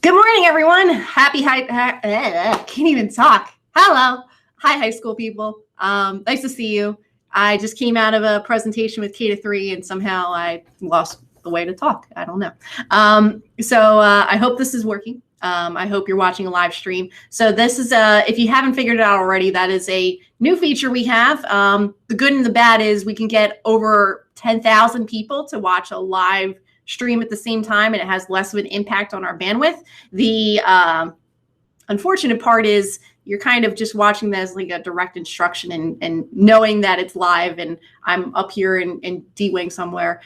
Good morning, everyone. Happy can't even talk. Hello. Hi, high school people. Nice to see you. I just came out of a presentation with K to 3 and somehow I lost the way to talk. I don't know. So I hope this is working. I hope you're watching a live stream. So this is, if you haven't figured it out already, that is a new feature we have. The good and the bad is we can get over 10,000 people to watch a live stream at the same time, and it has less of an impact on our bandwidth. The unfortunate part is you're kind of just watching that as like a direct instruction and knowing that it's live and I'm up here in D-Wing somewhere.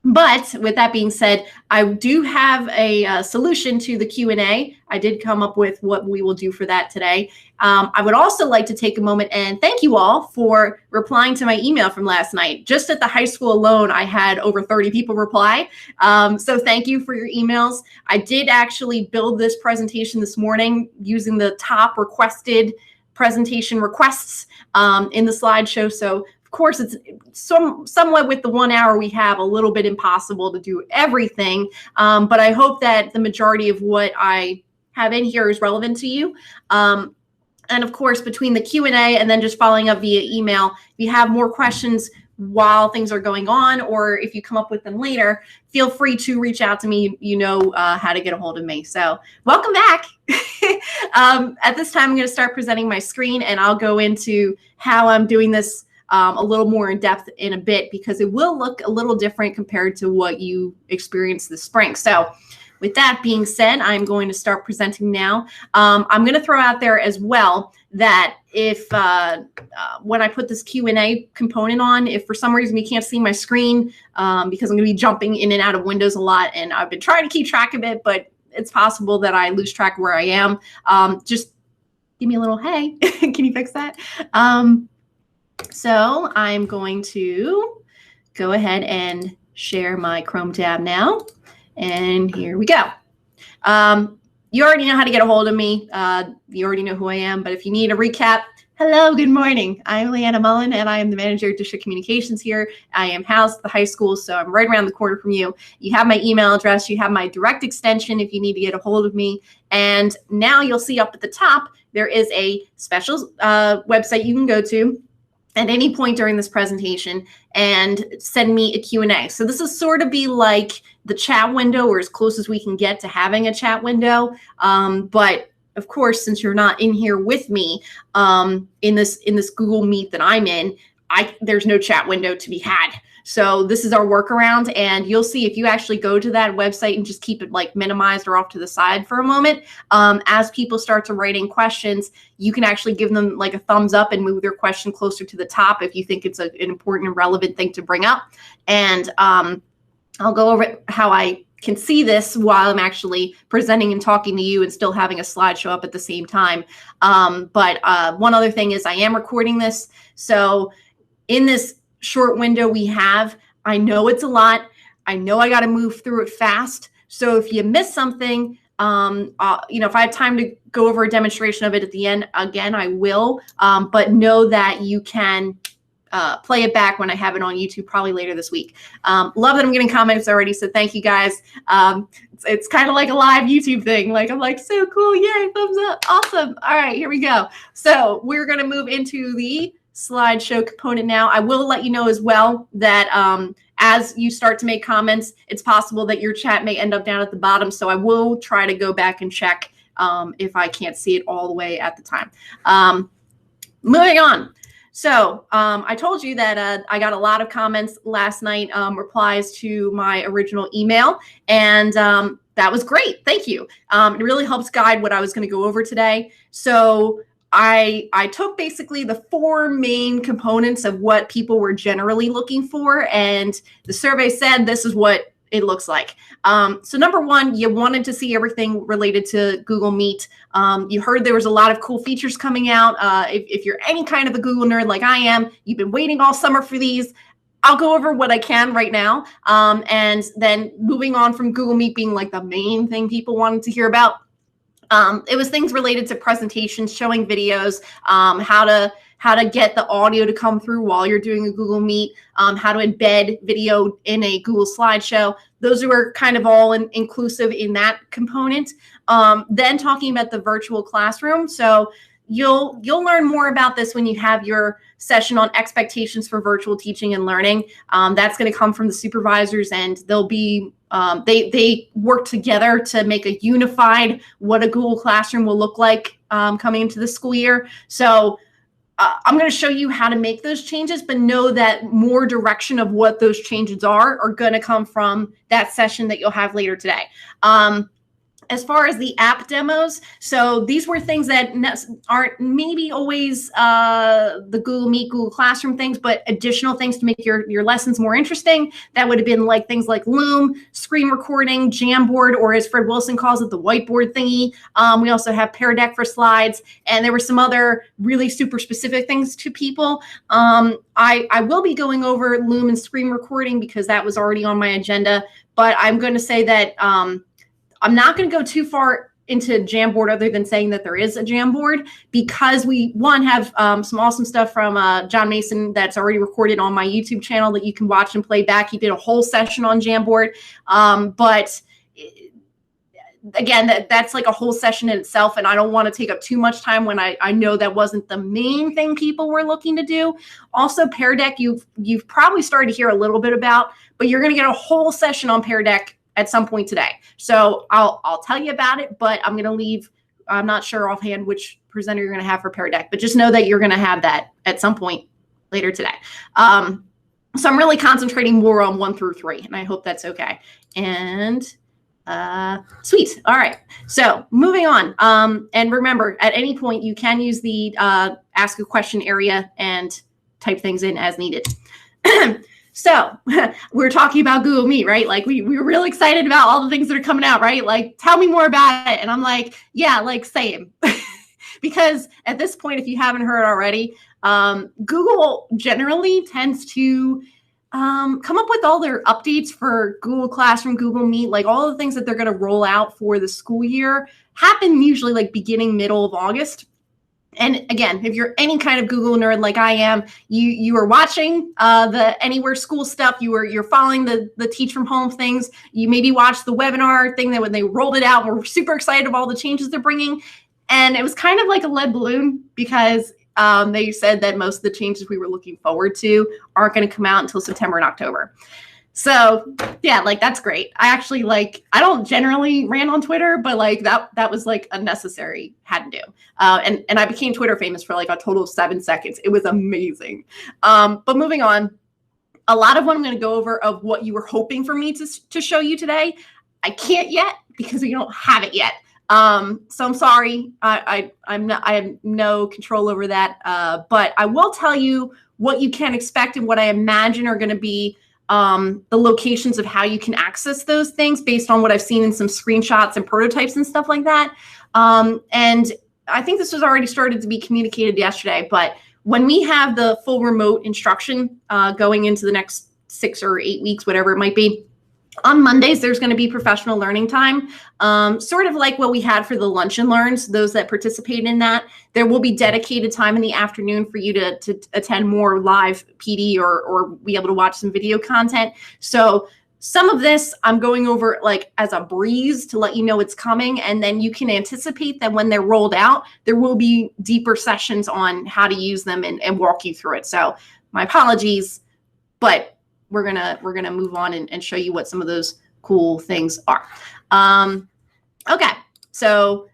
But with that being said, I do have a solution to the Q&A. I did come up with what we will do for that today. I would also like to take a moment and thank you all for replying to my email from last night. Just at the high school alone, I had over 30 people reply. So thank you for your emails. I did actually build this presentation this morning using the top requested presentation requests in the slideshow. So of course, it's somewhat with the 1 hour we have a little bit impossible to do everything, but I hope that the majority of what I have in here is relevant to you. And of course, between the Q&A and then just following up via email, if you have more questions while things are going on, or if you come up with them later, feel free to reach out to me. You know how to get a hold of me. So welcome back. At this time, I'm going to start presenting my screen, and I'll go into how I'm doing this a little more in depth in a bit, because it will look a little different compared to what you experienced this spring. So with that being said, I'm going to start presenting now. I'm going to throw out there as well that if when I put this Q&A component on, if for some reason you can't see my screen, because I'm going to be jumping in and out of windows a lot, and I've been trying to keep track of it, but it's possible that I lose track of where I am. Just give me a little, hey, can you fix that? So I'm going to go ahead and share my Chrome tab now. And here we go. You already know how to get a hold of me. You already know who I am. But if you need a recap, hello, good morning. I'm Leanna Mullen, and I am the manager of district communications here. I am housed at the high school, so I'm right around the corner from you. You have my email address. You have my direct extension if you need to get a hold of me. And now you'll see up at the top, there is a special website you can go to at any point during this presentation and send me a Q&A. So this is sort of be like the chat window, or as close as we can get to having a chat window. But of course, since you're not in here with me in this Google Meet that I'm in, there's no chat window to be had. So this is our workaround, and you'll see if you actually go to that website and just keep it like minimized or off to the side for a moment, as people start to write in questions, you can actually give them like a thumbs up and move their question closer to the top if you think it's an important and relevant thing to bring up. And I'll go over how I can see this while I'm actually presenting and talking to you and still having a slideshow up at the same time. But one other thing is I am recording this. So in this short window we have, I know it's a lot. I know I got to move through it fast. So if you miss something, if I have time to go over a demonstration of it at the end, again, I will. But know that you can play it back when I have it on YouTube, probably later this week. Love that I'm getting comments already, so thank you guys. It's kind of like a live YouTube thing. Like I'm like, so cool, yay, thumbs up, awesome. All right, here we go. So we're gonna move into the slideshow component now. I will let you know as well that as you start to make comments, it's possible that your chat may end up down at the bottom. So I will try to go back and check if I can't see it all the way at the time. Moving on. So I told you that I got a lot of comments last night, replies to my original email, and that was great. Thank you. It really helps guide what I was going to go over today. So I took basically the 4 main components of what people were generally looking for, and the survey said this is what it looks like. So number 1, you wanted to see everything related to Google Meet. You heard there was a lot of cool features coming out. If you're any kind of a Google nerd like I am, you've been waiting all summer for these. I'll go over what I can right now. And then moving on from Google Meet being like the main thing people wanted to hear about, it was things related to presentations, showing videos, how to get the audio to come through while you're doing a Google Meet, how to embed video in a Google slideshow, those are kind of all inclusive in that component. Then talking about the virtual classroom. So you'll learn more about this when you have your session on expectations for virtual teaching and learning. That's going to come from the supervisors, and they'll be they work together to make a unified what a Google Classroom will look like coming into the school year. So I'm going to show you how to make those changes, but know that more direction of what those changes are going to come from that session that you'll have later today. As far as the app demos, so these were things that aren't maybe always the Google Meet, Google Classroom things, but additional things to make your lessons more interesting. That would have been like things like Loom, screen recording, Jamboard, or as Fred Wilson calls it, the whiteboard thingy. We also have Pear Deck for slides, and there were some other really super specific things to people. I will be going over Loom and screen recording because that was already on my agenda, but I'm going to say that I'm not going to go too far into Jamboard other than saying that there is a Jamboard, because we, have some awesome stuff from John Mason that's already recorded on my YouTube channel that you can watch and play back. He did a whole session on Jamboard. But again, that's like a whole session in itself, and I don't want to take up too much time when I know that wasn't the main thing people were looking to do. Also, Pear Deck, you've probably started to hear a little bit about, but you're going to get a whole session on Pear Deck at some point today. So I'll tell you about it, but I'm going to leave. I'm not sure offhand which presenter you're going to have for Pear Deck, but just know that you're going to have that at some point later today. So I'm really concentrating more on 1 through 3, and I hope that's okay. And sweet. All right. So moving on. And remember, at any point you can use the ask a question area and type things in as needed. So we're talking about Google Meet, right? Like we were really excited about all the things that are coming out, right? Like, tell me more about it. And I'm like, yeah, like same. Because at this point, if you haven't heard already, Google generally tends to come up with all their updates for Google Classroom, Google Meet, like all the things that they're going to roll out for the school year happen usually like beginning, middle of August. And again, if you're any kind of Google nerd like I am, you are watching the Anywhere School stuff. You're following the Teach from Home things. You maybe watched the webinar thing that when they rolled it out, we're super excited about all the changes they're bringing. And it was kind of like a lead balloon because they said that most of the changes we were looking forward to aren't going to come out until September and October. So yeah, like that's great. I actually I don't generally rant on Twitter, but like that was like a necessary, had to do. And I became Twitter famous for like a total of 7 seconds. It was amazing. But moving on, a lot of what I'm going to go over of what you were hoping for me to show you today, I can't yet because we don't have it yet. So I'm sorry. I have no control over that. But I will tell you what you can expect and what I imagine are going to be the locations of how you can access those things based on what I've seen in some screenshots and prototypes and stuff like that. And I think this was already started to be communicated yesterday, but when we have the full remote instruction going into the next 6 or 8 weeks, whatever it might be, on Mondays, there's going to be professional learning time, sort of like what we had for the Lunch and Learns, those that participated in that. There will be dedicated time in the afternoon for you to attend more live PD or be able to watch some video content. So some of this I'm going over like as a breeze to let you know it's coming. And then you can anticipate that when they're rolled out, there will be deeper sessions on how to use them and walk you through it. So my apologies, but we're gonna move on and show you what some of those cool things are. Okay, so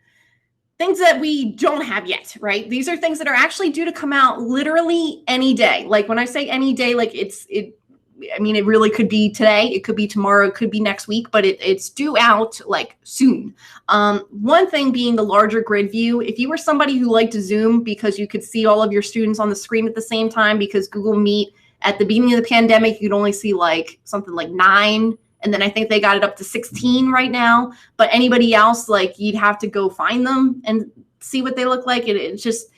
things that we don't have yet, right? These are things that are actually due to come out literally any day. Like when I say any day, like I mean, it really could be today, it could be tomorrow, it could be next week, but it's due out like soon. One thing being the larger grid view. If you were somebody who liked to Zoom because you could see all of your students on the screen at the same time, because Google Meet at the beginning of the pandemic, you'd only see like something like 9. And then I think they got it up to 16 right now. But anybody else, like you'd have to go find them and see what they look like. It's just,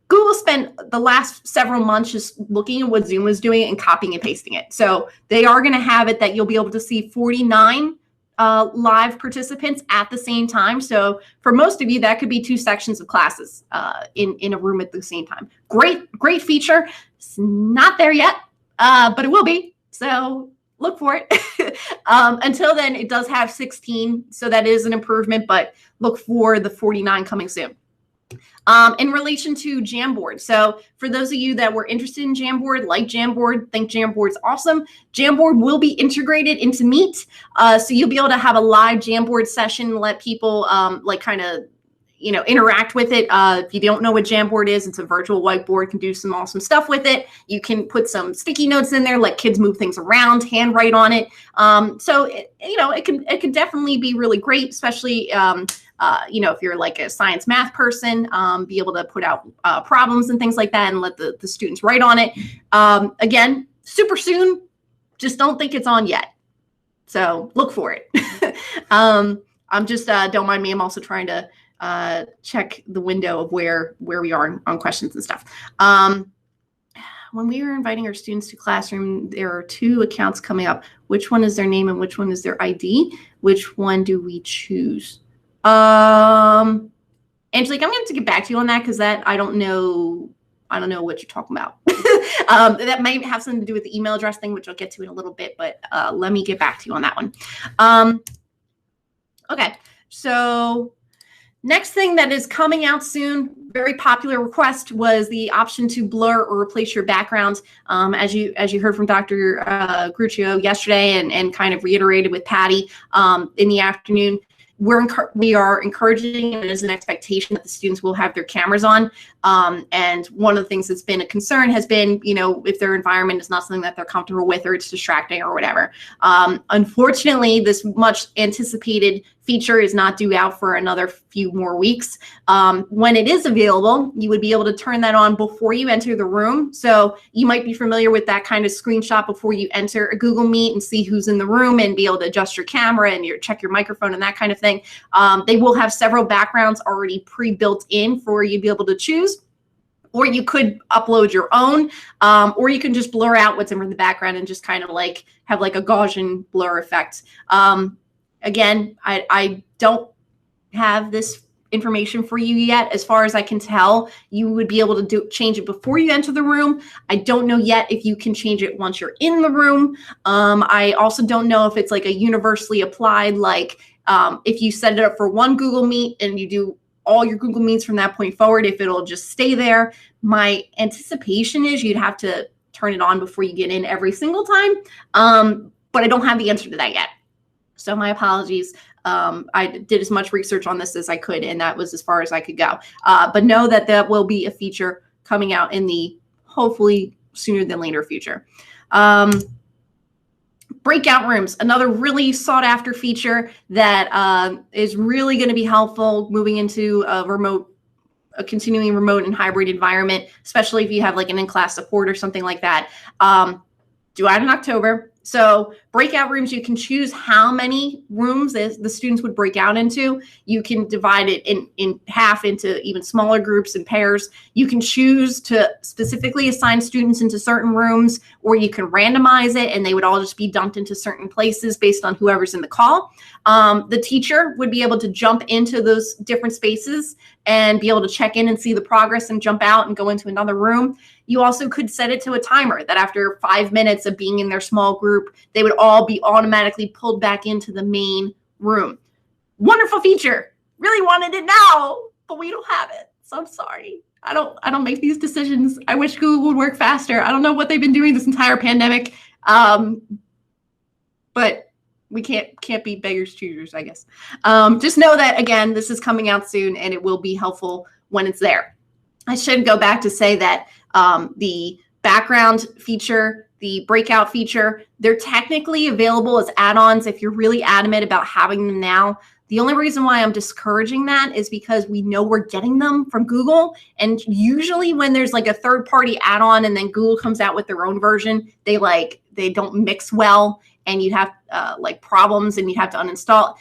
Google spent the last several months just looking at what Zoom was doing and copying and pasting it. So they are going to have it that you'll be able to see 49 live participants at the same time. So for most of you, that could be 2 sections of classes in a room at the same time. Great feature. It's not there yet, but it will be. So look for it. Until then, it does have 16, so that is an improvement, but look for the 49 coming soon. In relation to Jamboard, so for those of you that were interested in Jamboard, like Jamboard, think Jamboard's awesome. Jamboard will be integrated into Meet, so you'll be able to have a live Jamboard session, let people like kind of interact with it. If you don't know what Jamboard is, it's a virtual whiteboard, can do some awesome stuff with it. You can put some sticky notes in there, let kids move things around, handwrite on it. So it can definitely be really great, especially if you're like a science math person, be able to put out problems and things like that and let the students write on it. Again, super soon, just don't think it's on yet. So look for it. I'm just, don't mind me, I'm also trying to check the window of where we are on questions and stuff. When we were inviting our students to classroom, there are 2 accounts coming up. Which one is their name and which one is their ID? Which one do we choose? Angelique, I'm going to have to get back to you on that because that I don't know what you're talking about. That might have something to do with the email address thing, which I'll get to in a little bit, but let me get back to you on that one. Okay, so next thing that is coming out soon, very popular request, was the option to blur or replace your background. As you heard from Dr. Gruccio yesterday and kind of reiterated with Patty in the afternoon, we are encouraging, and there's an expectation that the students will have their cameras on. And one of the things that's been a concern has been, if their environment is not something that they're comfortable with or it's distracting or whatever. Unfortunately, this much anticipated feature is not due out for another few more weeks. When it is available, you would be able to turn that on before you enter the room. So you might be familiar with that kind of screenshot before you enter a Google Meet and see who's in the room and be able to adjust your camera and check your microphone and that kind of thing. They will have several backgrounds already pre-built in for you to be able to choose. Or you could upload your own, or you can just blur out what's in the background and just kind of like have like a Gaussian blur effect. Again, I don't have this information for you yet. As far as I can tell, you would be able to change it before you enter the room. I don't know yet if you can change it once you're in the room. I also don't know if it's like a universally applied, like if you set it up for one Google Meet and you do all your Google Meets from that point forward, if it'll just stay there. My anticipation is you'd have to turn it on before you get in every single time. But I don't have the answer to that yet. So my apologies. I did as much research on this as I could, and that was as far as I could go. But know that will be a feature coming out in the hopefully sooner than later future. Breakout rooms, another really sought after feature that is really going to be helpful moving into a continuing remote and hybrid environment, especially if you have like an in-class support or something like that. Due out in October. So breakout rooms, you can choose how many rooms the students would break out into. You can divide it in half into even smaller groups and pairs. You can choose to specifically assign students into certain rooms, or you can randomize it and they would all just be dumped into certain places based on whoever's in the call. The teacher would be able to jump into those different spaces and be able to check in and see the progress and jump out and go into another room. You also could set it to a timer that after 5 minutes of being in their small group, they would all be automatically pulled back into the main room. Wonderful feature. Really wanted it now, but we don't have it. So I'm sorry. I don't make these decisions. I wish Google would work faster. I don't know what they've been doing this entire pandemic. But we can't be beggars choosers, I guess. Just know that, again, this is coming out soon and it will be helpful when it's there. I should go back to say that the background feature, the breakout feature, they're technically available as add-ons if you're really adamant about having them now. The only reason why I'm discouraging that is because we know we're getting them from Google. And usually when there's like a third-party add-on and then Google comes out with their own version, they don't mix well and you'd have like problems and you'd have to uninstall.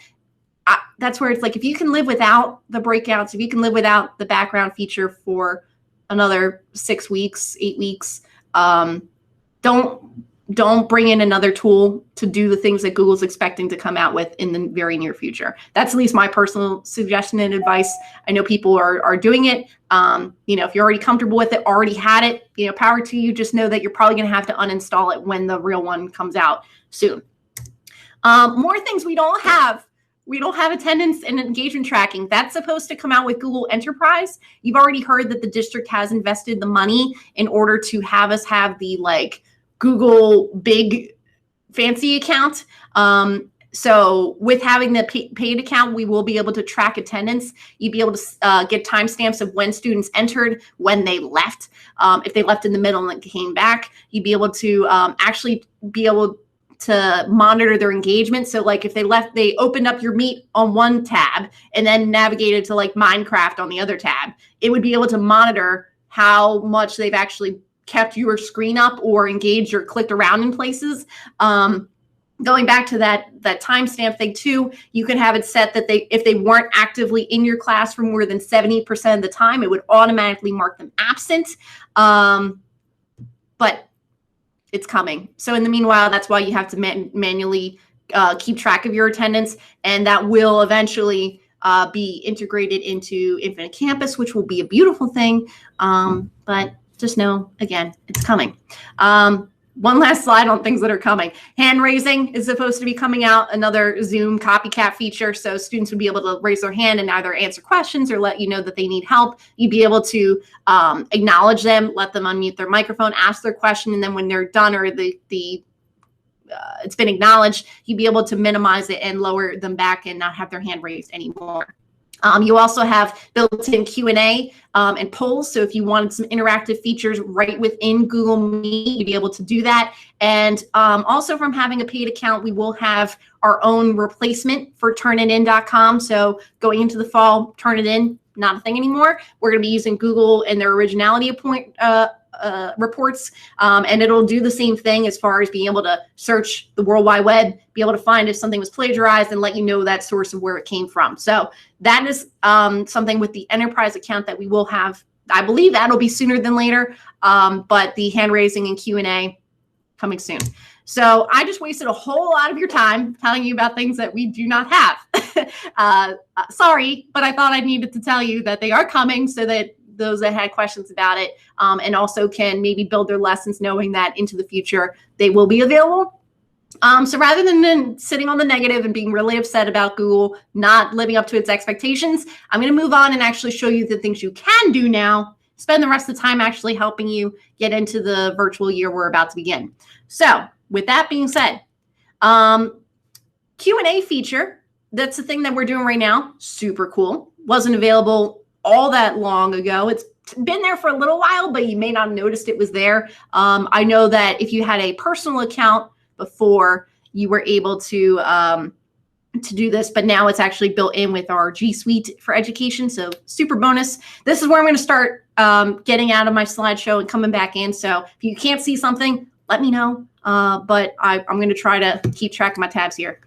That's where it's like, if you can live without the breakouts, if you can live without the background feature for another 6 weeks, 8 weeks, don't don't bring in another tool to do the things that Google's expecting to come out with in the very near future. That's at least my personal suggestion and advice. I know people are doing it. If you're already comfortable with it, already had it, power to you. Just know that you're probably going to have to uninstall it when the real one comes out soon. More things we don't have. We don't have attendance and engagement tracking. That's supposed to come out with Google Enterprise. You've already heard that the district has invested the money in order to have us have the Google big fancy account. So with having the paid account, we will be able to track attendance. You'd be able to get timestamps of when students entered, when they left. If they left in the middle and came back, you'd be able to actually be able to monitor their engagement. So if they left, they opened up your Meet on one tab and then navigated to Minecraft on the other tab, it would be able to monitor how much they've actually kept your screen up or engaged or clicked around in places. Going back to that timestamp thing too, you can have it set that if they weren't actively in your class for more than 70% of the time, it would automatically mark them absent. But it's coming. So in the meanwhile, that's why you have to manually keep track of your attendance, and that will eventually be integrated into Infinite Campus, which will be a beautiful thing. But just know, again, it's coming. One last slide on things that are coming. Hand raising is supposed to be coming out, another Zoom copycat feature. So students would be able to raise their hand and either answer questions or let you know that they need help. You'd be able to acknowledge them, let them unmute their microphone, ask their question, and then when they're done or it's been acknowledged, you'd be able to minimize it and lower them back and not have their hand raised anymore. You also have built-in Q&A and polls. So if you wanted some interactive features right within Google Meet, you'd be able to do that. And also from having a paid account, we will have our own replacement for turnitin.com. So going into the fall, Turnitin, not a thing anymore. We're going to be using Google and their originality reports, and it'll do the same thing as far as being able to search the World Wide Web, be able to find if something was plagiarized and let you know that source of where it came from. So that is something with the enterprise account that we will have. I believe that'll be sooner than later, but the hand raising and Q&A coming soon. So I just wasted a whole lot of your time telling you about things that we do not have. Sorry, but I thought I needed to tell you that they are coming so that those that had questions about it and also can maybe build their lessons knowing that into the future they will be available. So rather than sitting on the negative and being really upset about Google not living up to its expectations, I'm going to move on and actually show you the things you can do now. Spend the rest of the time actually helping you get into the virtual year we're about to begin. So with that being said, Q&A feature, that's the thing that we're doing right now. Super cool. Wasn't available all that long ago. It's been there for a little while, but you may not have noticed it was there. I know that if you had a personal account before, you were able to do this, but now it's actually built in with our G Suite for Education. So super bonus. This is where I'm going to start getting out of my slideshow and coming back in. So if you can't see something, let me know. But I'm going to try to keep track of my tabs here.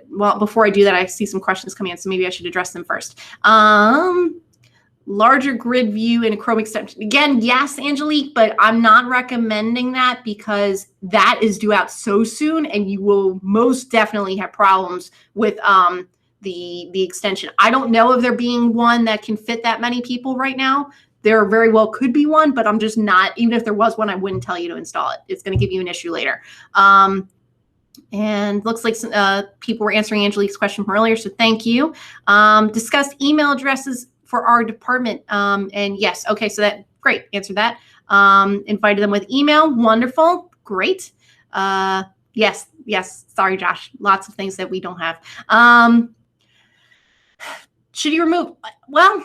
Well, before I do that, I see some questions coming in, so maybe I should address them first. Larger grid view in a Chrome extension. Again, yes, Angelique, but I'm not recommending that because that is due out so soon, and you will most definitely have problems with the extension. I don't know of there being one that can fit that many people right now. There very well could be one, but I'm just not, even if there was one, I wouldn't tell you to install it. It's going to give you an issue later. And looks like some, people were answering Angelique's question from earlier, so thank you. Discussed email addresses for our department. And yes, okay, so that, great, answer that. Invited them with email, wonderful, great. Yes, sorry, Josh, lots of things that we don't have. Should you remove, well,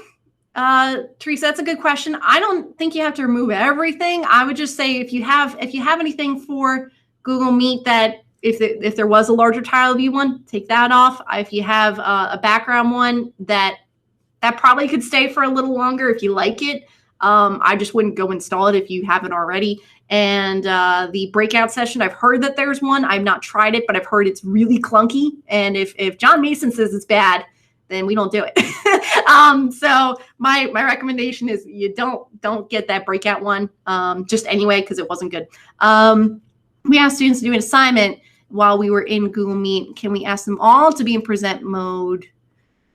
Teresa, that's a good question. I don't think you have to remove everything. I would just say if you have anything for Google Meet that, if there was a larger tile view one, take that off. If you have a background one, that probably could stay for a little longer if you like it. I just wouldn't go install it if you haven't already. And the breakout session, I've heard that there's one. I've not tried it, but I've heard it's really clunky. And if John Mason says it's bad, then we don't do it. So my recommendation is you don't get that breakout one just anyway, because it wasn't good. We asked students to do an assignment while we were in Google Meet. Can we ask them all to be in present mode,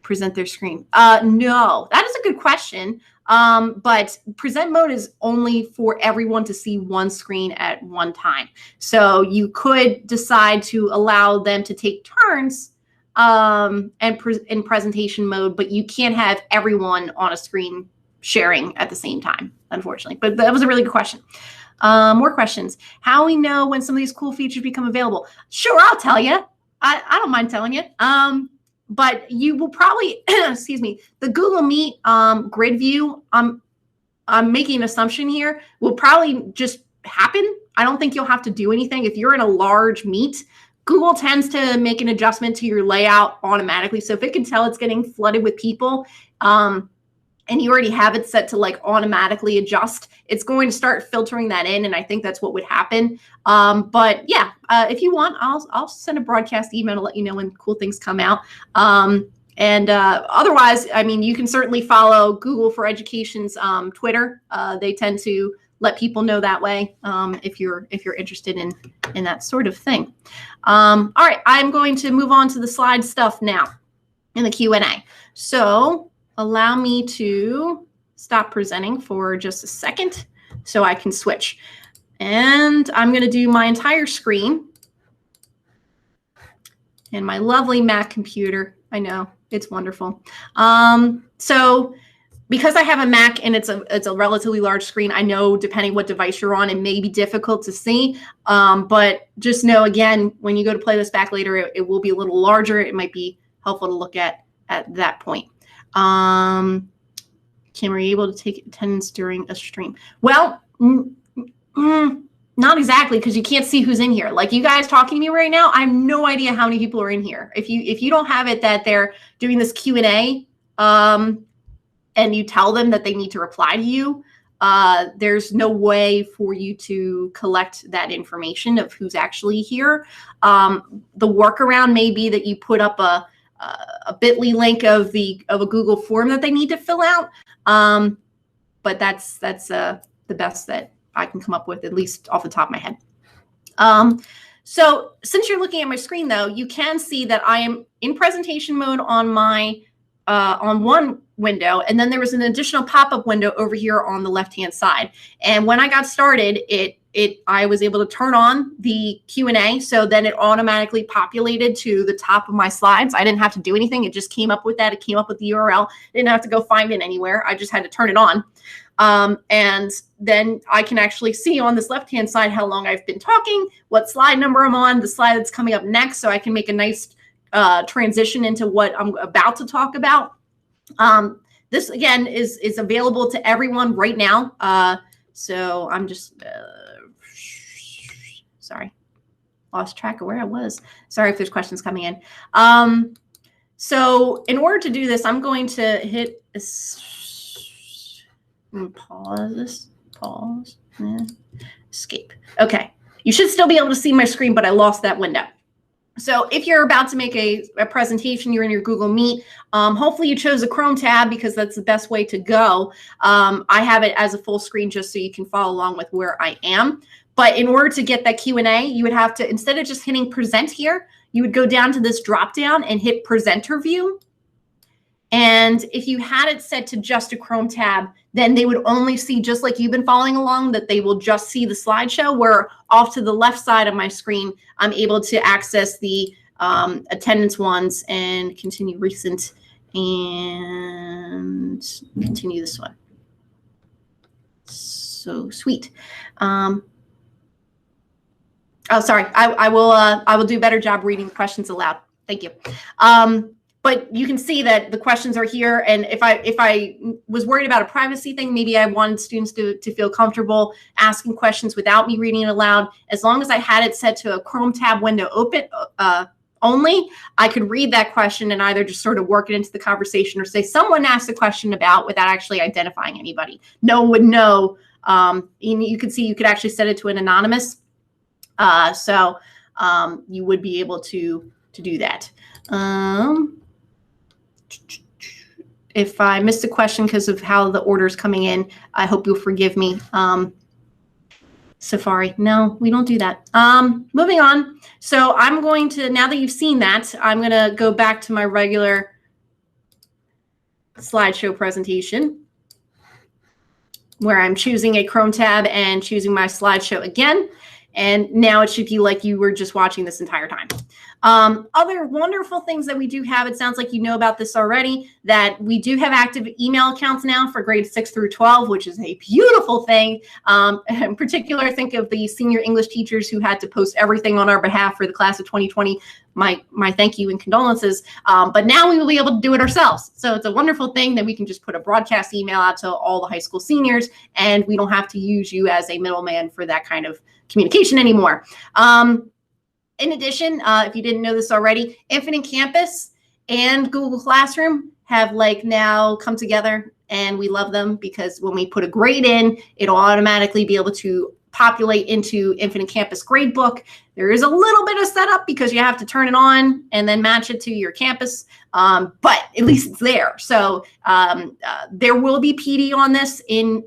present their screen? No, that is a good question. But present mode is only for everyone to see one screen at one time. So you could decide to allow them to take turns and in presentation mode, but you can't have everyone on a screen sharing at the same time, unfortunately. But that was a really good question. More questions. How we know when some of these cool features become available? Sure, I'll tell you. I don't mind telling you. But you will probably, excuse me, the Google Meet grid view, I'm making an assumption here, will probably just happen. I don't think you'll have to do anything. If you're in a large meet, Google tends to make an adjustment to your layout automatically. So if it can tell it's getting flooded with people, and you already have it set to like automatically adjust, it's going to start filtering that in. And I think that's what would happen. But yeah, if you want, I'll send a broadcast email to let you know when cool things come out. Otherwise, I mean, you can certainly follow Google for Education's Twitter. They tend to let people know that way if you're interested in that sort of thing. All right, I'm going to move on to the slide stuff now in the Q&A. So allow me to stop presenting for just a second so I can switch. And I'm going to do my entire screen and my lovely Mac computer. I know, it's wonderful. So because I have a Mac and it's a relatively large screen, I know depending what device you're on, it may be difficult to see. But just know, again, when you go to play this back later, it will be a little larger. It might be helpful to look at that point. Can we be able to take attendance during a stream? Well, not exactly, because you can't see who's in here. Like you guys talking to me right now, I have no idea how many people are in here. If you don't have it that they're doing this Q&A, and you tell them that they need to reply to you, there's no way for you to collect that information of who's actually here. The workaround may be that you put up a bit.ly link of a Google form that they need to fill out. But that's the best that I can come up with, at least off the top of my head. So since you're looking at my screen though, you can see that I am in presentation mode on my on one window, and then there was an additional pop-up window over here on the left-hand side. And when I got started, I was able to turn on the Q&A, so then it automatically populated to the top of my slides. I didn't have to do anything. It just came up with that. It came up with the URL. Didn't have to go find it anywhere. I just had to turn it on. And then I can actually see on this left-hand side how long I've been talking, what slide number I'm on, the slide that's coming up next, so I can make a nice transition into what I'm about to talk about. This, again, is available to everyone right now. So I'm just... sorry, lost track of where I was. Sorry if there's questions coming in. So in order to do this, I'm going to hit pause, escape. Okay, you should still be able to see my screen, but I lost that window. So if you're about to make a presentation, you're in your Google Meet, hopefully you chose a Chrome tab because that's the best way to go. I have it as a full screen just so you can follow along with where I am. But in order to get that Q&A, you would have to, instead of just hitting present here, you would go down to this drop down and hit presenter view. And if you had it set to just a Chrome tab, then they would only see, just like you've been following along, that they will just see the slideshow, where off to the left side of my screen, I'm able to access the attendance ones and continue recent and continue this one. So sweet. Oh, sorry. I will do a better job reading questions aloud. Thank you. But you can see that the questions are here. And if I was worried about a privacy thing, maybe I wanted students to feel comfortable asking questions without me reading it aloud. As long as I had it set to a Chrome tab window open only, I could read that question and either just sort of work it into the conversation or say someone asked a question about, without actually identifying anybody. No one would know. You could see you could actually set it to an anonymous. So you would be able to do that. If I missed a question because of how the order is coming in, I hope you'll forgive me. Safari, no, we don't do that. Moving on. So I'm going to, now that you've seen that, I'm going to go back to my regular slideshow presentation where I'm choosing a Chrome tab and choosing my slideshow again. And now it should be like you were just watching this entire time. Other wonderful things that we do have, it sounds like you know about this already, that we do have active email accounts now for grades 6 through 12, which is a beautiful thing. In particular, think of the senior English teachers who had to post everything on our behalf for the class of 2020. My thank you and condolences. But now we will be able to do it ourselves. So it's a wonderful thing that we can just put a broadcast email out to all the high school seniors, and we don't have to use you as a middleman for that kind of communication anymore. In addition, if you didn't know this already, Infinite Campus and Google Classroom have like now come together, and we love them because when we put a grade in, it'll automatically be able to populate into Infinite Campus Gradebook. There is a little bit of setup because you have to turn it on and then match it to your campus, but at least it's there. So there will be PD on this in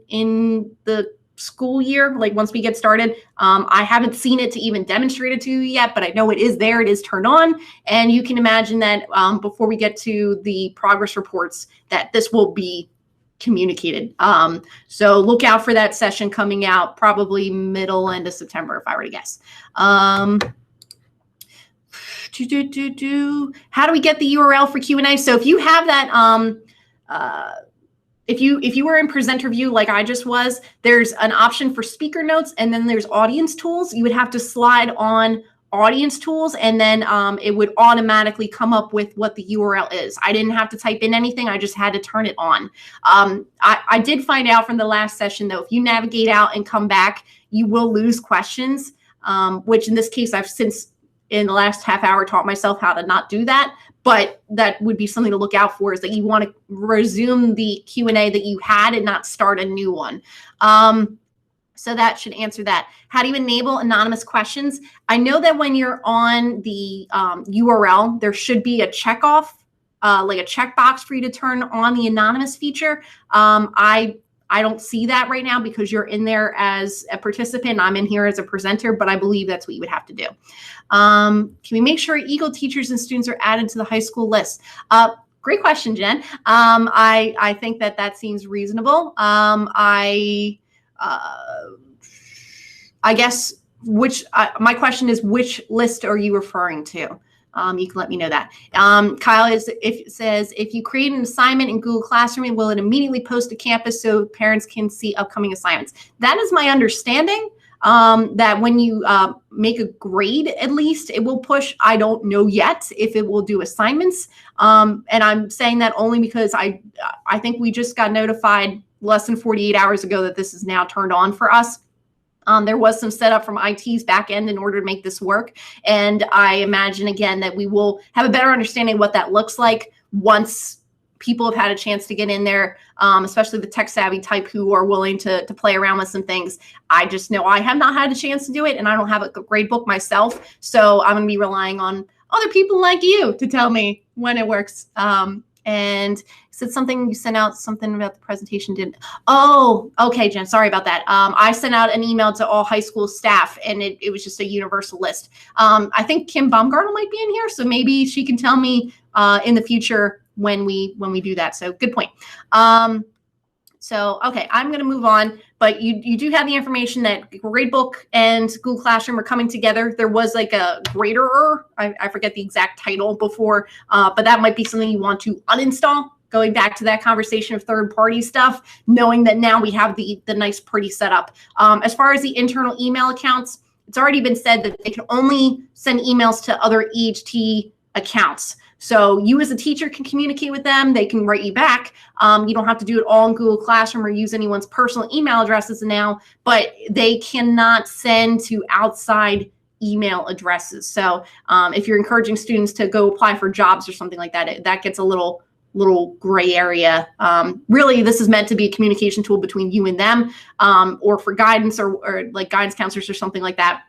the school year, like once we get started. I haven't seen it to even demonstrate it to you yet, but I know it is there. It is turned on, and you can imagine that before we get to the progress reports, that this will be communicated. So look out for that session coming out probably middle end of September, if I were to guess. How do we get the URL for Q&A? So if you have that, if you were in presenter view like I just was, there's an option for speaker notes, and then there's audience tools. You would have to slide on audience tools, and then it would automatically come up with what the URL is. I didn't have to type in anything. I just had to turn it on. I did find out from the last session, though, if you navigate out and come back, you will lose questions, which in this case, I've since in the last half hour taught myself how to not do that. But that would be something to look out for, is that you want to resume the Q&A that you had and not start a new one. So that should answer that. How do you enable anonymous questions? I know that when you're on the URL, there should be a checkoff, like a checkbox for you to turn on the anonymous feature. I don't see that right now because you're in there as a participant. I'm in here as a presenter, but I believe that's what you would have to do. Can we make sure Eagle teachers and students are added to the high school list? Great question, Jen. I think that seems reasonable. I guess my question is, which list are you referring to? You can let me know that. Kyle says, if you create an assignment in Google Classroom, will it immediately post to campus so parents can see upcoming assignments? That is my understanding, that when you make a grade, at least it will push. I don't know yet if it will do assignments. And I'm saying that only because I think we just got notified less than 48 hours ago that this is now turned on for us. There was some setup from IT's back end in order to make this work. And I imagine, again, that we will have a better understanding of what that looks like once people have had a chance to get in there, especially the tech savvy type who are willing to play around with some things. I just know I have not had a chance to do it, and I don't have a grade book myself. So I'm going to be relying on other people like you to tell me when it works. And said something, you sent out something about the presentation didn't. Oh, okay, Jen, sorry about that. I sent out an email to all high school staff, and it was just a universal list. I think Kim Baumgartner might be in here, so maybe she can tell me in the future when we do that. So good point. So, okay, I'm going to move on, but you do have the information that Gradebook and Google Classroom are coming together. There was like a grader, I forget the exact title before, but that might be something you want to uninstall. Going back to that conversation of third-party stuff, knowing that now we have the nice, pretty setup. As far as the internal email accounts, it's already been said that they can only send emails to other EHT accounts. So you as a teacher can communicate with them. They can write you back. You don't have to do it all in Google Classroom or use anyone's personal email addresses now, but they cannot send to outside email addresses. So if you're encouraging students to go apply for jobs or something like that, that gets a little gray area. Really, this is meant to be a communication tool between you and them, or for guidance or like guidance counselors or something like that.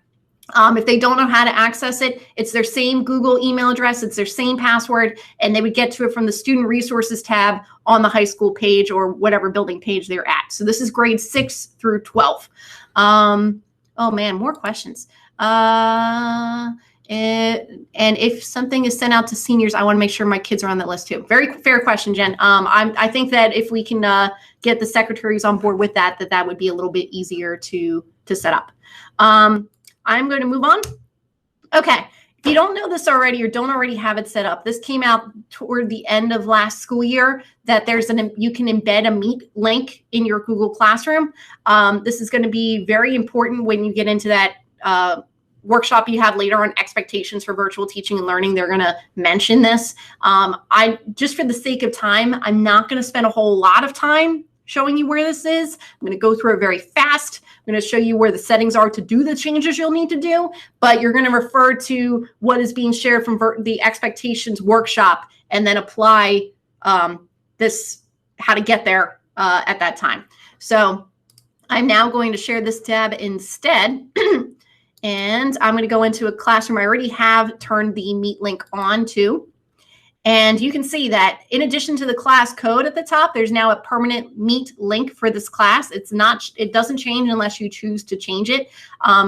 If they don't know how to access it, it's their same Google email address, it's their same password, and they would get to it from the Student Resources tab on the high school page or whatever building page they're at. So this is grades 6 through 12. Oh man, more questions. And if something is sent out to seniors, I want to make sure my kids are on that list too. Very fair question, Jen. I think that if we can get the secretaries on board with that, that would be a little bit easier to set up. I'm going to move on. Okay. If you don't know this already or don't already have it set up, this came out toward the end of last school year that you can embed a Meet link in your Google Classroom. This is going to be very important when you get into that workshop you have later on expectations for virtual teaching and learning. They're going to mention this. Just for the sake of time, I'm not going to spend a whole lot of time showing you where this is. I'm going to go through it very fast. I'm going to show you where the settings are to do the changes you'll need to do, but you're going to refer to what is being shared from the expectations workshop and then apply how to get there at that time. So I'm now going to share this tab instead. And I'm going to go into a classroom I already have turned the Meet link on to. And you can see that in addition to the class code at the top, there's now a permanent Meet link for this class. It doesn't change unless you choose to change it.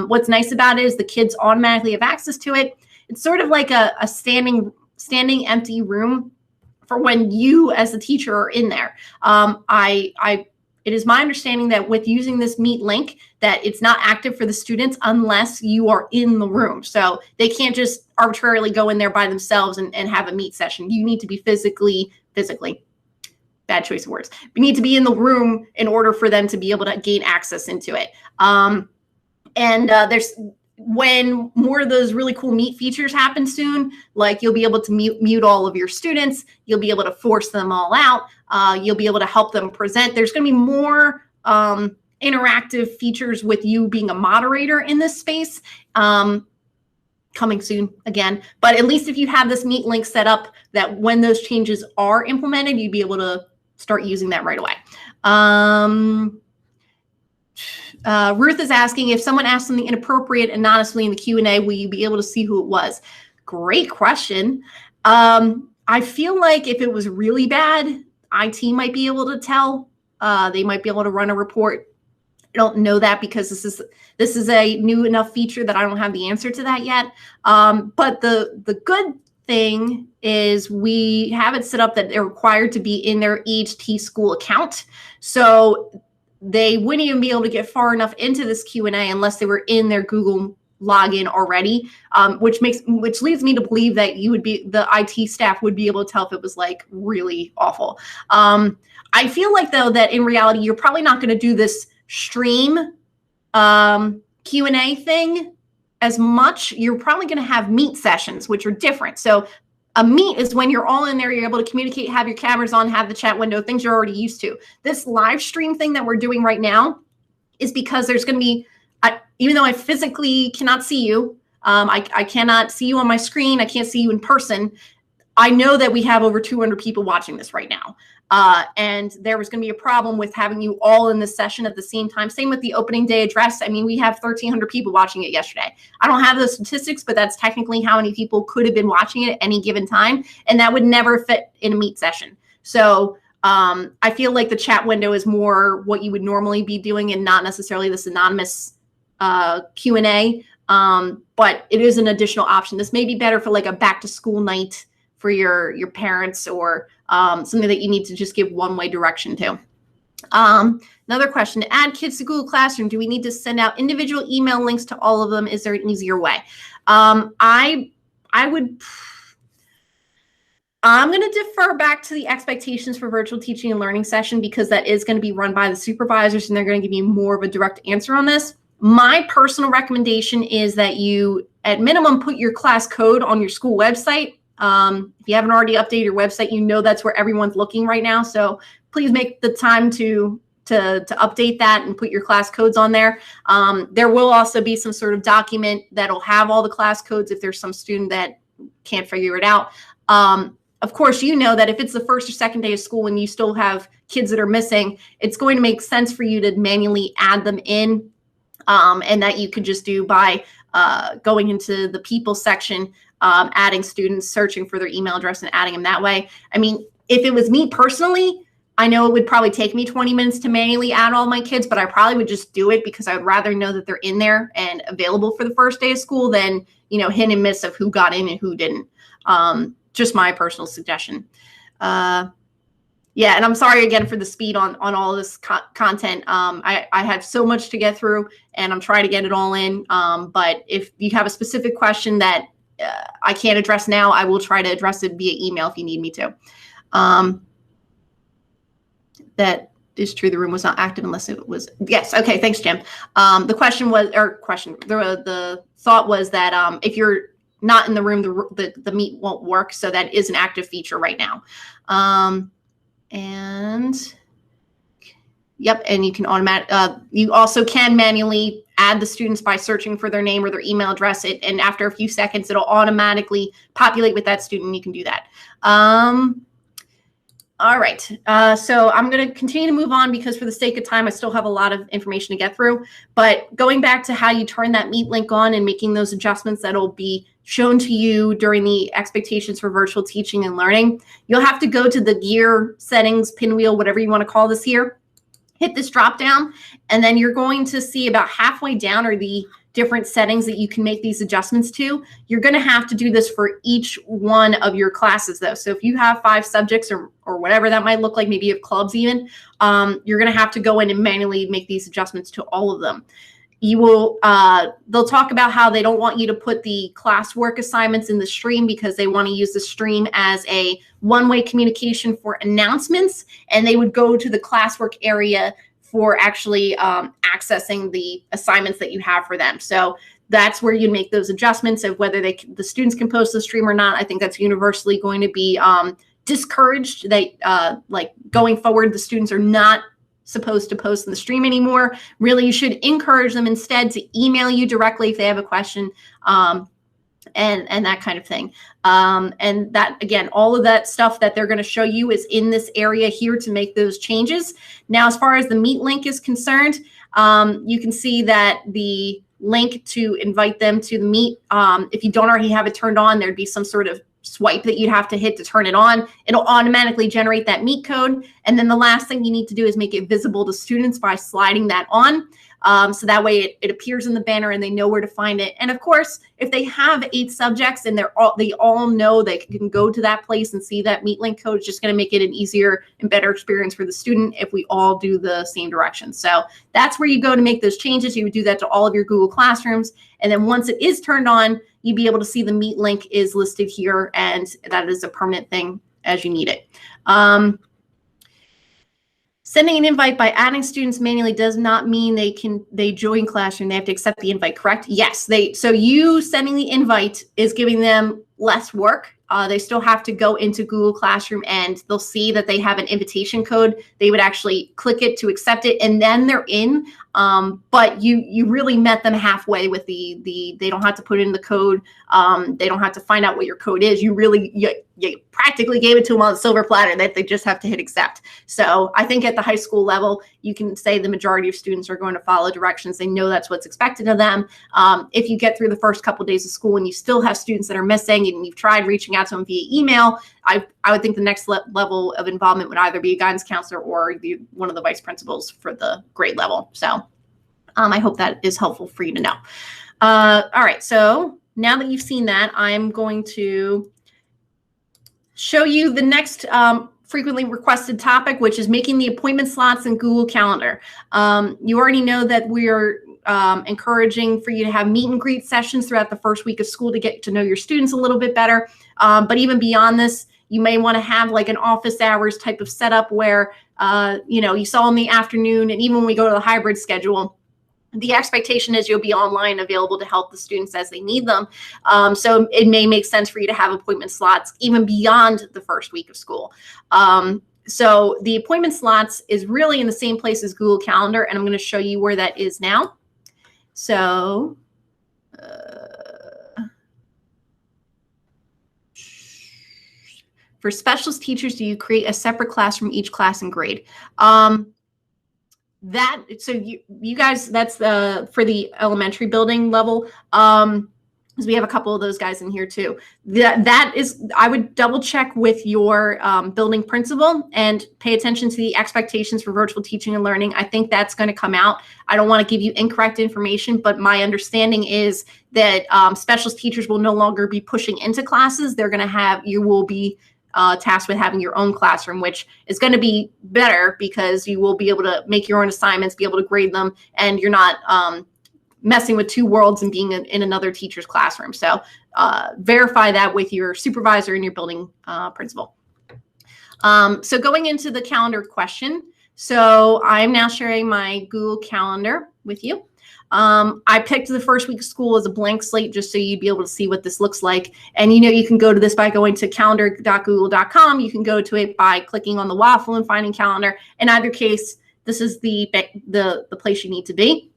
What's nice about it is the kids automatically have access to it. It's sort of like a standing empty room for when you as the teacher are in there. It is my understanding that with using this Meet link, that it's not active for the students unless you are in the room. So they can't just arbitrarily go in there by themselves and have a Meet session. You need to be physically, bad choice of words. You need to be in the room in order for them to be able to gain access into it. When more of those really cool Meet features happen soon, like you'll be able to mute all of your students, you'll be able to force them all out, you'll be able to help them present. There's going to be more interactive features with you being a moderator in this space coming soon again. But at least if you have this Meet link set up, that when those changes are implemented, you'd be able to start using that right away. Ruth is asking, if someone asked something inappropriate anonymously in the Q&A, will you be able to see who it was? Great question. I feel like if it was really bad, IT might be able to tell. They might be able to run a report. I don't know that because this is a new enough feature that I don't have the answer to that yet. But the good thing is we have it set up that they're required to be in their EHT school account. So they wouldn't even be able to get far enough into this Q&A unless they were in their Google login already, which leads me to believe that the IT staff would be able to tell if it was like really awful. I feel like though that in reality, you're probably not going to do this stream Q&A thing as much. You're probably going to have Meet sessions, which are different. So a Meet is when you're all in there, you're able to communicate, have your cameras on, have the chat window, things you're already used to. This live stream thing that we're doing right now is because there's going to be, even though I physically cannot see you, I cannot see you on my screen, I can't see you in person, I know that we have over 200 people watching this right now. And there was going to be a problem with having you all in this session at the same time. Same with the opening day address. I mean, we have 1,300 people watching it yesterday. I don't have those statistics, but that's technically how many people could have been watching it at any given time. And that would never fit in a Meet session. So I feel like the chat window is more what you would normally be doing and not necessarily this anonymous Q&A. But it is an additional option. This may be better for like a back to school night for your parents or something that you need to just give one-way direction to. Another question, to add kids to Google Classroom, do we need to send out individual email links to all of them? Is there an easier way? I'm going to defer back to the expectations for virtual teaching and learning session because that is going to be run by the supervisors and they're going to give you more of a direct answer on this. My personal recommendation is that you, at minimum, put your class code on your school website. If you haven't already updated your website, you know that's where everyone's looking right now. So please make the time to update that and put your class codes on there. There will also be some sort of document that'll have all the class codes if there's some student that can't figure it out. Of course, you know that if it's the first or second day of school and you still have kids that are missing, it's going to make sense for you to manually add them in. and that you could just do by going into the people section, adding students, searching for their email address and adding them that way. I mean, if it was me personally, I know it would probably take me 20 minutes to manually add all my kids, but I probably would just do it because I would rather know that they're in there and available for the first day of school than, you know, hit and miss of who got in and who didn't. Just my personal suggestion. Yeah, and I'm sorry again for the speed on all this content. I had so much to get through, and I'm trying to get it all in. But if you have a specific question that I can't address now, I will try to address it via email if you need me to. That is true. The room was not active unless it was. Yes. Okay. Thanks, Jim. The question was, the thought was that if you're not in the room, the Meet won't work. So that is an active feature right now. And yep, and you can you also can manually add the students by searching for their name or their email address. And after a few seconds, it'll automatically populate with that student. You can do that. All right. So I'm going to continue to move on because for the sake of time, I still have a lot of information to get through. But going back to how you turn that Meet link on and making those adjustments that'll be shown to you during the expectations for virtual teaching and learning, you'll have to go to the gear settings, pinwheel, whatever you want to call this here. Hit this drop down, and then you're going to see about halfway down are the different settings that you can make these adjustments to. You're going to have to do this for each one of your classes though. So if you have 5 subjects or whatever that might look like, maybe you have clubs even, you're going to have to go in and manually make these adjustments to all of them. You will, they'll talk about how they don't want you to put the classwork assignments in the stream because they want to use the stream as a one-way communication for announcements, and they would go to the classwork area for actually accessing the assignments that you have for them. So that's where you make those adjustments of whether the students can post the stream or not. I think that's universally going to be discouraged. Like going forward, the students are not supposed to post in the stream anymore. Really, you should encourage them instead to email you directly if they have a question, and that kind of thing. And that, again, all of that stuff that they're going to show you is in this area here to make those changes. Now, as far as the Meet link is concerned, you can see that the link to invite them to the Meet, if you don't already have it turned on, there'd be some sort of swipe that you'd have to hit to turn it on. It'll automatically generate that Meet code. And then the last thing you need to do is make it visible to students by sliding that on. So that way it appears in the banner and they know where to find it. And of course, if they have 8 subjects and they all know they can go to that place and see that Meet link code, it's just going to make it an easier and better experience for the student if we all do the same direction. So that's where you go to make those changes. You would do that to all of your Google Classrooms. And then once it is turned on, you'd be able to see the Meet link is listed here, and that is a permanent thing as you need it. Sending an invite by adding students manually does not mean they join Classroom. They have to accept the invite, correct? Yes. So you sending the invite is giving them less work. They still have to go into Google Classroom and they'll see that they have an invitation code. They would actually click it to accept it, and then they're in. But you really met them halfway with they don't have to put in the code. They don't have to find out what your code is. You practically gave it to them on a silver platter that they just have to hit accept. So I think at the high school level, you can say the majority of students are going to follow directions. They know that's what's expected of them. If you get through the first couple of days of school and you still have students that are missing and you've tried reaching out to them via email, I would think the next level of involvement would either be a guidance counselor or one of the vice principals for the grade level. So I hope that is helpful for you to know. All right, so now that you've seen that, I'm going to show you the next frequently requested topic, which is making the appointment slots in Google Calendar. You already know that we are encouraging for you to have meet and greet sessions throughout the first week of school to get to know your students a little bit better. But even beyond this, you may want to have like an office hours type of setup where, you saw in the afternoon, and even when we go to the hybrid schedule, the expectation is you'll be online available to help the students as they need them. So it may make sense for you to have appointment slots even beyond the first week of school. So the appointment slots is really in the same place as Google Calendar, and I'm going to show you where that is now. So for specialist teachers, do you create a separate class from each class and grade? So you guys, that's for the elementary building level. Because we have a couple of those guys in here too. That is, I would double check with your building principal and pay attention to the expectations for virtual teaching and learning. I think that's going to come out. I don't want to give you incorrect information, but my understanding is that specialist teachers will no longer be pushing into classes. You will be tasked with having your own classroom, which is going to be better because you will be able to make your own assignments, be able to grade them, and you're not messing with two worlds and being in another teacher's classroom. So verify that with your supervisor and your building principal. So going into the calendar question. So I'm now sharing my Google Calendar with you. I picked the first week of school as a blank slate just so you'd be able to see what this looks like. And you can go to this by going to calendar.google.com. You can go to it by clicking on the waffle and finding calendar. In either case, this is the place you need to be.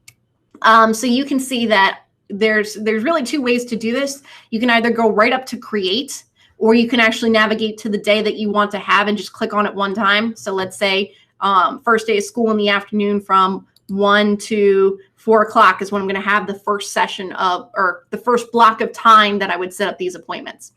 So you can see that there's really two ways to do this. You can either go right up to create, or you can actually navigate to the day that you want to have and just click on it one time. So let's say first day of school in the afternoon from 1 to 4 o'clock is when I'm going to have the first session or the first block of time that I would set up these appointments.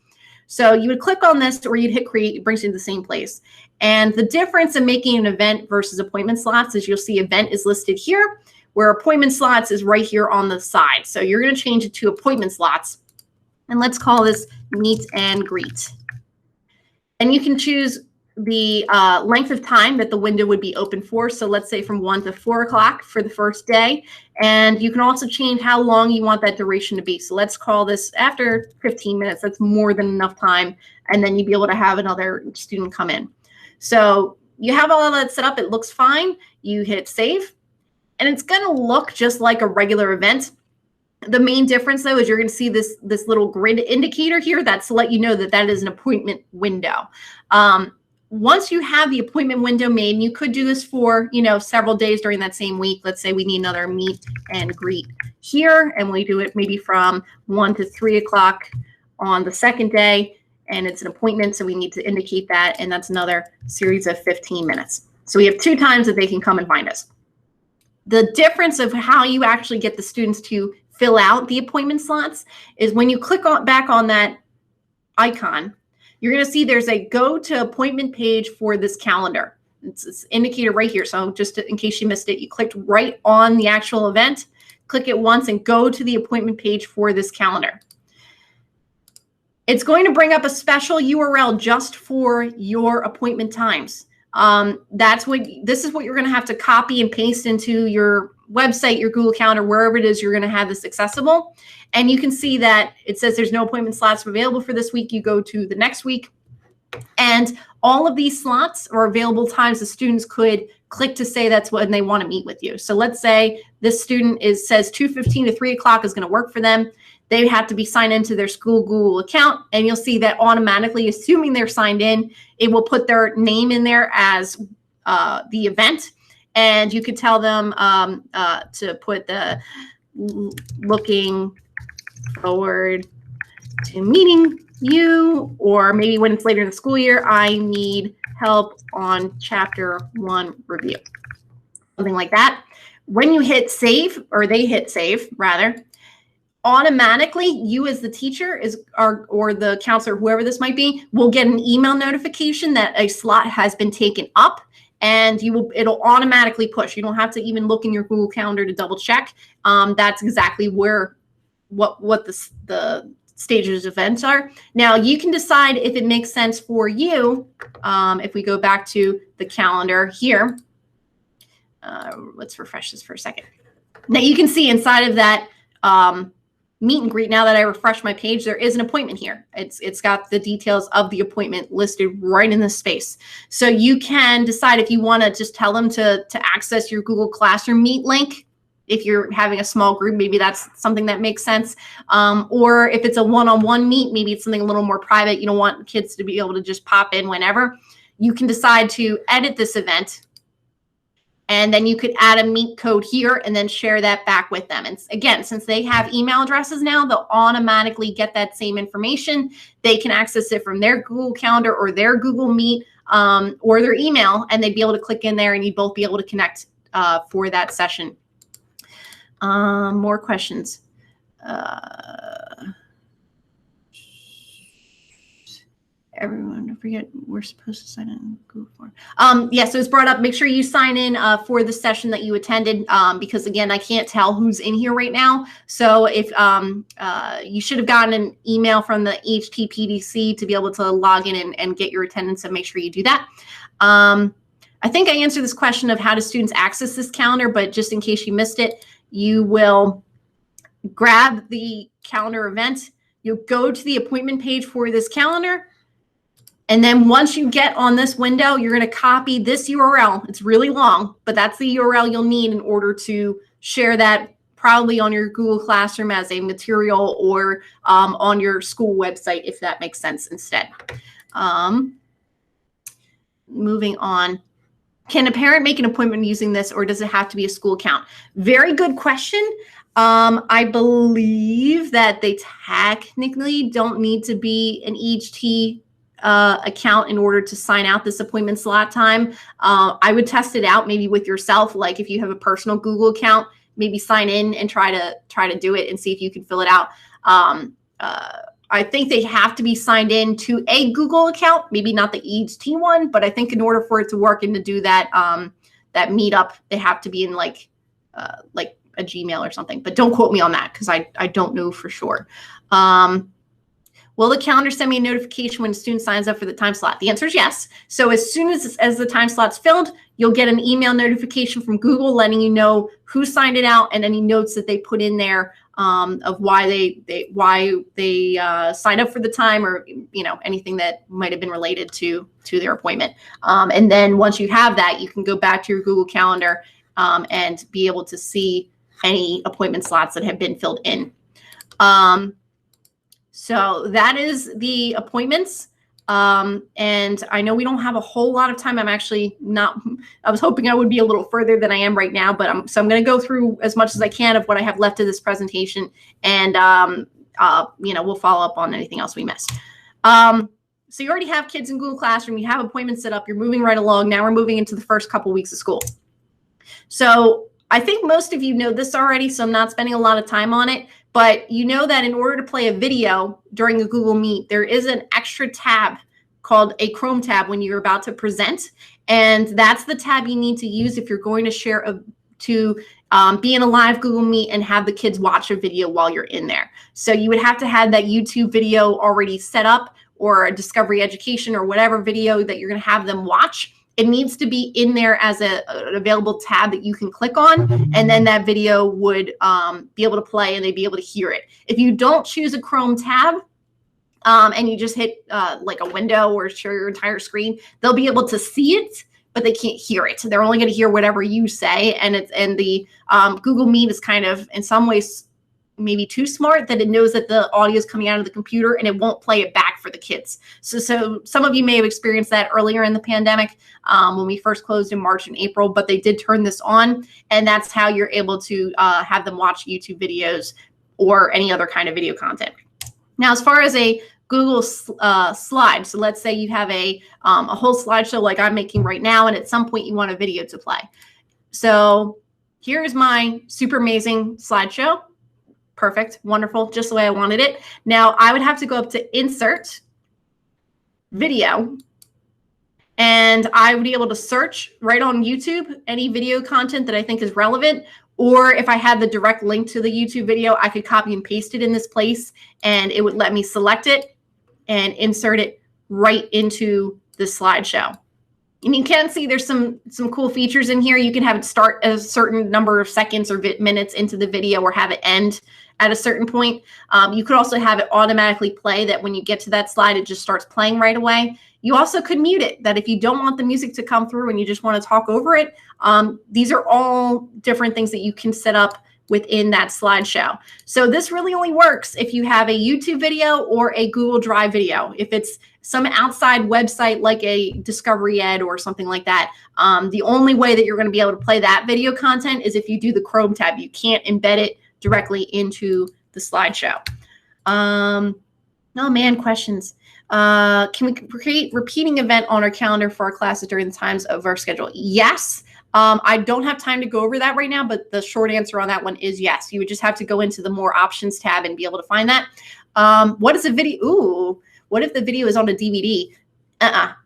So you would click on this or you'd hit create. It brings you to the same place. And the difference in making an event versus appointment slots is you'll see event is listed here, where appointment slots is right here on the side. So you're going to change it to appointment slots. And let's call this meet and greet. And you can choose the length of time that the window would be open for. So let's say from 1 to 4 o'clock for the first day. And you can also change how long you want that duration to be. So let's call this after 15 minutes. That's more than enough time. And then you'd be able to have another student come in. So you have all of that set up. It looks fine. You hit save. And it's going to look just like a regular event. The main difference, though, is you're going to see this little grid indicator here. That's to let you know that that is an appointment window. Once you have the appointment window made, and you could do this for, several days during that same week. Let's say we need another meet and greet here, and we do it maybe from 1 to 3 o'clock on the second day, and it's an appointment, so we need to indicate that, and that's another series of 15 minutes. So we have 2 times that they can come and find us. The difference of how you actually get the students to fill out the appointment slots is when you click back on that icon, you're going to see there's a go to appointment page for this calendar. It's this indicator right here. So just in case you missed it, you clicked right on the actual event, click it once and go to the appointment page for this calendar. It's going to bring up a special URL just for your appointment times. This is what you're going to have to copy and paste into your website, your Google Calendar, wherever it is you're going to have this accessible. And you can see that it says there's no appointment slots available for this week. You go to the next week, and all of these slots are available times the students could click to say that's when they want to meet with you. So let's say this student says 2:15 to 3 o'clock is going to work for them. They have to be signed into their school Google account, and you'll see that automatically, assuming they're signed in, it will put their name in there as the event. And you could tell them to put the looking forward to meeting you, or maybe when it's later in the school year, I need help on chapter 1 review, something like that. When you hit save, or they hit save rather, automatically you as the teacher or the counselor, whoever this might be, will get an email notification that a slot has been taken up, and it'll automatically push. You don't have to even look in your Google Calendar to double check. That's exactly what the stages of events are. Now you can decide if it makes sense for you. If we go back to the calendar here, let's refresh this for a second. Now you can see inside of that meet and greet, now that I refresh my page, there is an appointment here. It's got the details of the appointment listed right in this space. So you can decide if you want to just tell them to access your Google Classroom Meet link. If you're having a small group, maybe that's something that makes sense. Or if it's a one-on-one meet, maybe it's something a little more private. You don't want kids to be able to just pop in whenever. You can decide to edit this event, and then you could add a meet code here and then share that back with them. And again, since they have email addresses now, they'll automatically get that same information. They can access it from their Google Calendar or their Google Meet or their email, and they'd be able to click in there, and you'd both be able to connect for that session. More questions. Everyone, don't forget we're supposed to sign in Google form. Yeah, so it's brought up. Make sure you sign in for the session that you attended, because again, I can't tell who's in here right now. So if you should have gotten an email from the HTPDC to be able to log in and get your attendance, and make sure you do that. I think I answered this question of how do students access this calendar, but just in case you missed it, you will grab the calendar event. You'll go to the appointment page for this calendar. And then once you get on this window, you're going to copy this URL. It's really long, but that's the URL you'll need in order to share that probably on your Google Classroom as a material, or on your school website, if that makes sense instead. Moving on. Can a parent make an appointment using this, or does it have to be a school account? Very good question. I believe that they technically don't need to be an EHT account in order to sign out this appointment slot time. I would test it out maybe with yourself. Like if you have a personal Google account, maybe sign in and try to do it and see if you can fill it out. I think they have to be signed in to a Google account, maybe not the EHT one, but I think in order for it to work and to do that that meetup, they have to be in like a Gmail or something. But don't quote me on that because I don't know for sure. Will the calendar send me a notification when a student signs up for the time slot? The answer is yes. So as soon as the time slot's filled, you'll get an email notification from Google letting you know who signed it out and any notes that they put in there of why they signed up for the time, or anything that might have been related to their appointment. And then once you have that, you can go back to your Google Calendar and be able to see any appointment slots that have been filled in. So that is the appointments. And I know we don't have a whole lot of time. I'm actually not, I was hoping I would be a little further than I am right now, but I'm going to go through as much as I can of what I have left of this presentation. And, we'll follow up on anything else we missed. So you already have kids in Google Classroom, you have appointments set up, you're moving right along. Now we're moving into the first couple weeks of school. So I think most of you know this already, so I'm not spending a lot of time on it. But you know that in order to play a video during a Google Meet, there is an extra tab called a Chrome tab when you're about to present. And that's the tab you need to use if you're going to share be in a live Google Meet and have the kids watch a video while you're in there. So you would have to have that YouTube video already set up, or a Discovery Education or whatever video that you're going to have them watch. It needs to be in there as an available tab that you can click on, and then that video would be able to play and they'd be able to hear it. If you don't choose a Chrome tab and you just hit like a window or share your entire screen, they'll be able to see it, but they can't hear it. They're only going to hear whatever you say, and the Google Meet is kind of in some ways maybe too smart that it knows that the audio is coming out of the computer and it won't play it back for the kids. So some of you may have experienced that earlier in the pandemic when we first closed in March and April, but they did turn this on, and that's how you're able to have them watch YouTube videos or any other kind of video content. Now, as far as a Google slide, so let's say you have a whole slideshow like I'm making right now, and at some point you want a video to play. So here's my super amazing slideshow. Perfect, wonderful, just the way I wanted it. Now I would have to go up to Insert, Video, and I would be able to search right on YouTube any video content that I think is relevant. Or if I had the direct link to the YouTube video, I could copy and paste it in this place, and it would let me select it and insert it right into the slideshow. And you can see there's some cool features in here. You can have it start a certain number of seconds or minutes into the video, or have it end at a certain point. You could also have it automatically play, that when you get to that slide, it just starts playing right away. You also could mute it, that if you don't want the music to come through and you just want to talk over it, these are all different things that you can set up within that slideshow. So this really only works if you have a YouTube video or a Google Drive video. If it's some outside website like a Discovery Ed or something like that, the only way that you're going to be able to play that video content is if you do the Chrome tab. You can't embed it directly into the slideshow. Oh man, questions. Can we create repeating event on our calendar for our classes during the times of our schedule? Yes. I don't have time to go over that right now, but the short answer on that one is yes. You would just have to go into the more options tab and be able to find that. What is a video? Ooh, what if the video is on a DVD?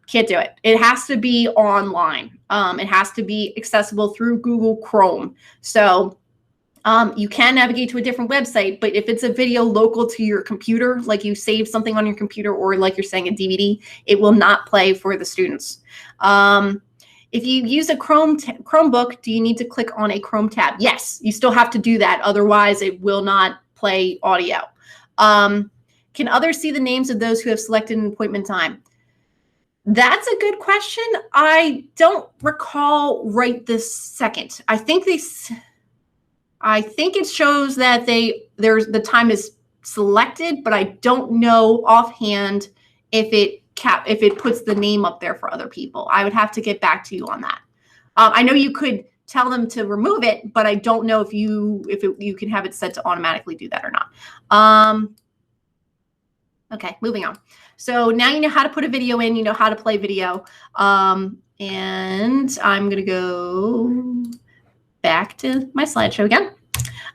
Can't do it. It has to be online. It has to be accessible through Google Chrome. So you can navigate to a different website, but if it's a video local to your computer, like you save something on your computer, or like you're saying a DVD, it will not play for the students. If you use a Chromebook, do you need to click on a Chrome tab? Yes, you still have to do that. Otherwise, it will not play audio. Can others see the names of those who have selected an appointment time? That's a good question. I don't recall right this second. I think it shows that the time is selected, but I don't know offhand if it puts the name up there for other people. I would have to get back to you on that. I know you could tell them to remove it, but I don't know if you can have it set to automatically do that or not. Okay, moving on. So now you know how to put a video in, you know how to play video. And I'm going to go back to my slideshow again.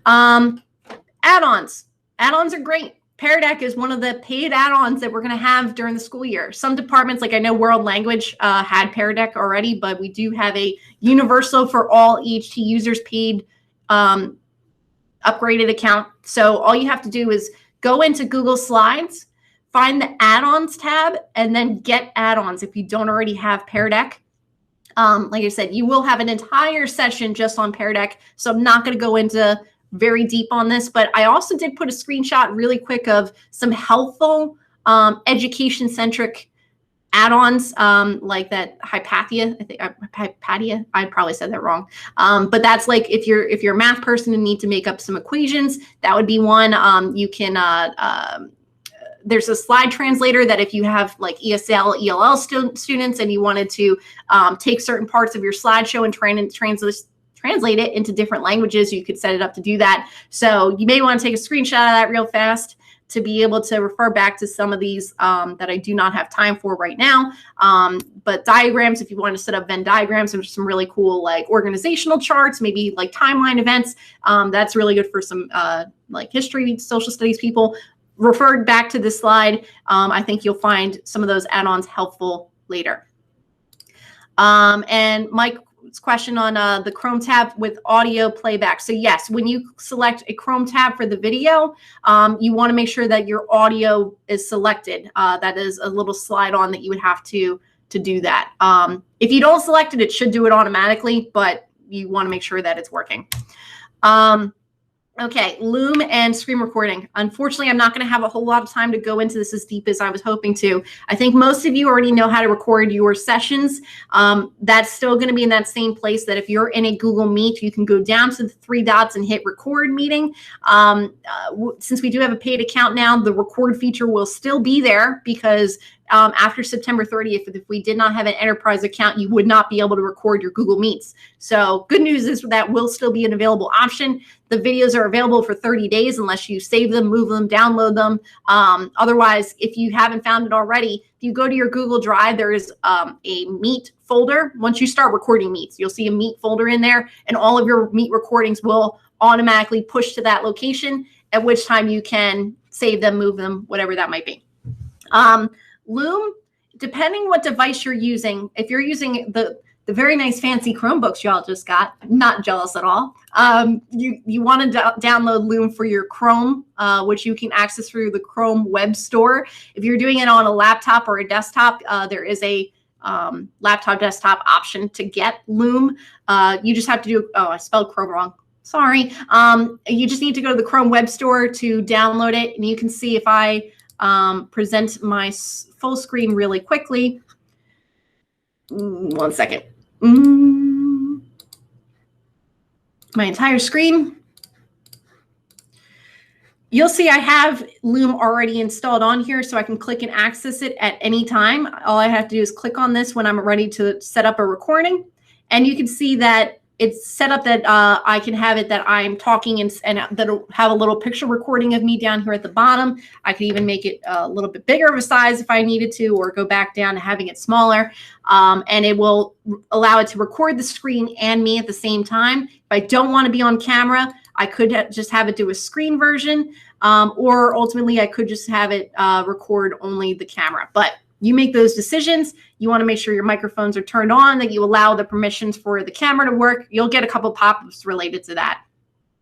Add-ons. Add-ons are great. Pear Deck is one of the paid add-ons that we're going to have during the school year. Some departments, like I know World Language had Pear Deck already, but we do have a universal for all EHT users paid upgraded account. So all you have to do is go into Google Slides, find the add-ons tab, and then get add-ons if you don't already have Pear Deck. Like I said, you will have an entire session just on Pear Deck, so I'm not going to go into very deep on this, but I also did put a screenshot really quick of some helpful education-centric add-ons, like that Hypatia. I think Hypatia. I probably said that wrong, but that's like if you're a math person and need to make up some equations, that would be one. You can there's a slide translator that if you have like ESL, ELL students and you wanted to take certain parts of your slideshow and translate it into different languages, you could set it up to do that. So you may want to take a screenshot of that real fast to be able to refer back to some of these that I do not have time for right now. But diagrams, if you want to set up Venn diagrams, there's some really cool like organizational charts, maybe like timeline events. That's really good for some like history, social studies people. Referred back to this slide. I think you'll find some of those add-ons helpful later. And Mike's question on the Chrome tab with audio playback. So yes, when you select a Chrome tab for the video, you want to make sure that your audio is selected. That is a little slide on that you would have to do that. If you don't select it, it should do it automatically, but you want to make sure that it's working. Okay, Loom and screen recording. Unfortunately, I'm not going to have a whole lot of time to go into this as deep as I was hoping to. I think most of you already know how to record your sessions. That's still going to be in that same place that if you're in a Google Meet, you can go down to the three dots and hit record meeting. Since we do have a paid account now, the record feature will still be there because after September 30th, if we did not have an enterprise account, you would not be able to record your Google Meets. So good news is that will still be an available option. The videos are available for 30 days unless you save them, move them, download them. Otherwise, if you haven't found it already, if you go to your Google Drive, there is a Meet folder. Once you start recording Meets, you'll see a Meet folder in there, and all of your Meet recordings will automatically push to that location, at which time you can save them, move them, whatever that might be. Loom, depending what device you're using, if you're using the very nice fancy Chromebooks y'all just got, not jealous at all, you want to download Loom for your Chrome, which you can access through the Chrome web store. If you're doing it on a laptop or a desktop, there is a laptop desktop option to get Loom. You just have to do, oh, I spelled Chrome wrong. Sorry. You just need to go to the Chrome web store to download it, and you can see if I present my full screen really quickly. 1 second. My entire screen. You'll see I have Loom already installed on here, so I can click and access it at any time. All I have to do is click on this when I'm ready to set up a recording. And you can see that it's set up that I can have it that I'm talking and that'll have a little picture recording of me down here at the bottom. I could even make it a little bit bigger of a size if I needed to, or go back down to having it smaller. And it will allow it to record the screen and me at the same time. If I don't want to be on camera, I could just have it do a screen version, or ultimately I could just have it record only the camera. But you make those decisions. You want to make sure your microphones are turned on, that you allow the permissions for the camera to work. You'll get a couple pop-ups related to that.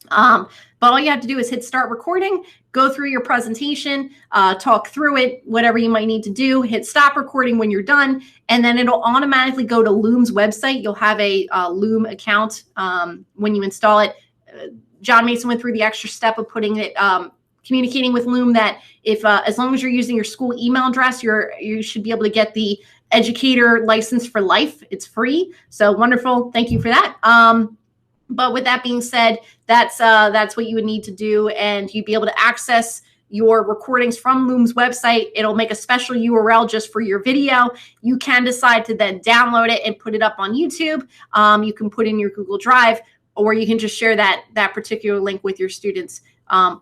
But all you have to do is hit start recording, go through your presentation, talk through it, whatever you might need to do, hit stop recording when you're done, and then it'll automatically go to Loom's website. You'll have a Loom account when you install it. John Mason went through the extra step of putting it, communicating with Loom that if as long as you're using your school email address, you should be able to get the educator license for life. It's free. So wonderful. Thank you for that. But with that being said, that's what you would need to do, and you'd be able to access your recordings from Loom's website. It'll make a special URL just for your video. You can decide to then download it and put it up on YouTube. You can put in your Google Drive, or you can just share that particular link with your students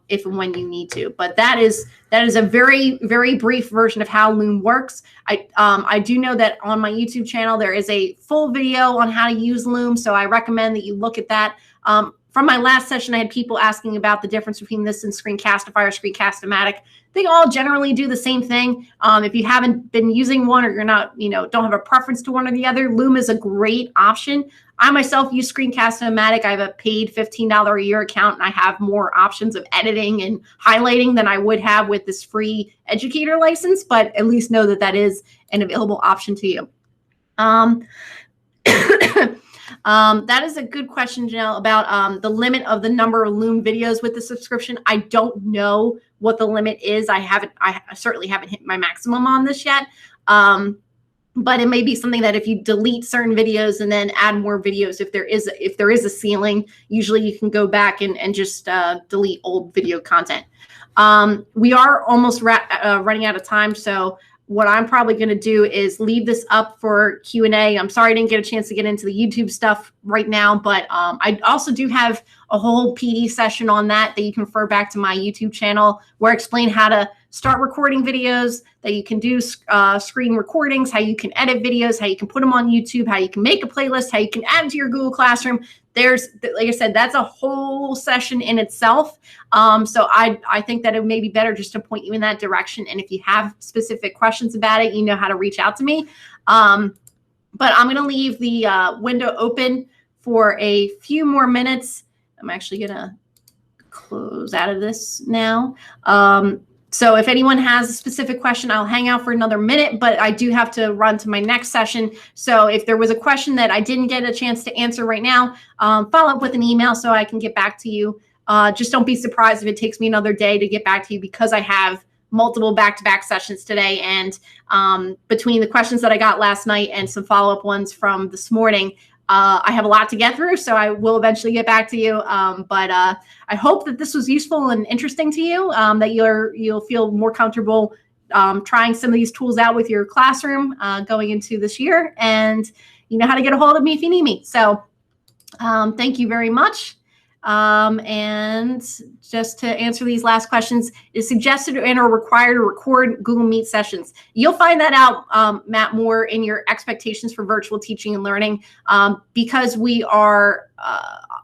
if and when you need to. But that is a very, very brief version of how Loom works. I do know that on my YouTube channel, there is a full video on how to use Loom. So I recommend that you look at that. From my last session, I had people asking about the difference between this and Screencastify or Screencast-O-Matic. They all generally do the same thing. If you haven't been using one, or you're not, don't have a preference to one or the other, Loom is a great option. I myself use Screencast-O-Matic. I have a paid $15 a year account, and I have more options of editing and highlighting than I would have with this free educator license, but at least know that that is an available option to you. That is a good question, Janelle, about the limit of the number of Loom videos with the subscription. I don't know what the limit is. I certainly haven't hit my maximum on this yet. But it may be something that if you delete certain videos and then add more videos, if there is a ceiling, usually you can go back and just delete old video content. We are almost running out of time, so what I'm probably going to do is leave this up for Q&A. I'm sorry I didn't get a chance to get into the YouTube stuff right now, but I also do have a whole PD session on that you can refer back to my YouTube channel, where I explain how to start recording videos, that you can do screen recordings, how you can edit videos, how you can put them on YouTube, how you can make a playlist, how you can add to your Google Classroom. There's, like I said, that's a whole session in itself. So I think that it may be better just to point you in that direction. And if you have specific questions about it, you know how to reach out to me. But I'm going to leave the window open for a few more minutes. I'm actually going to close out of this now. So if anyone has a specific question, I'll hang out for another minute, but I do have to run to my next session. So if there was a question that I didn't get a chance to answer right now, follow up with an email so I can get back to you. Just don't be surprised if it takes me another day to get back to you, because I have multiple back-to-back sessions today. And between the questions that I got last night and some follow-up ones from this morning, I have a lot to get through, so I will eventually get back to you. But I hope that this was useful and interesting to you, that you'll feel more comfortable trying some of these tools out with your classroom going into this year, and you know how to get a hold of me if you need me. So thank you very much. And just to answer these last questions, is suggested and or required to record Google Meet sessions? You'll find that out, Matt, more in your expectations for virtual teaching and learning, because we are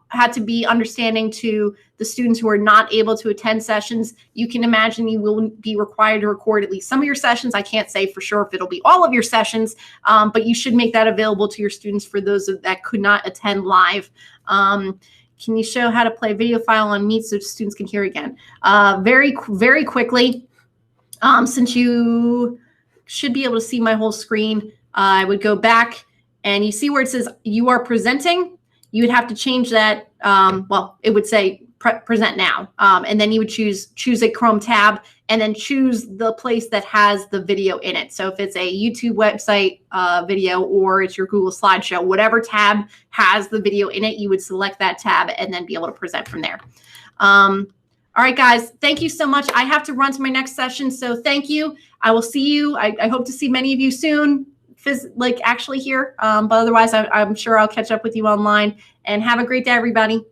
had to be understanding to the students who are not able to attend sessions. You can imagine you will be required to record at least some of your sessions. I can't say for sure if it'll be all of your sessions, but you should make that available to your students for those that could not attend live. Can you show how to play a video file on Meet so students can hear again? Very, very quickly, since you should be able to see my whole screen, I would go back and you see where it says you are presenting. You would have to change that. Well, it would say present now. And then you would choose a Chrome tab and then choose the place that has the video in it. So if it's a YouTube website video or it's your Google slideshow, whatever tab has the video in it, you would select that tab and then be able to present from there. All right, guys, thank you so much. I have to run to my next session, so thank you. I will see you. I hope to see many of you soon. like actually here. But otherwise, I'm sure I'll catch up with you online. And have a great day, everybody.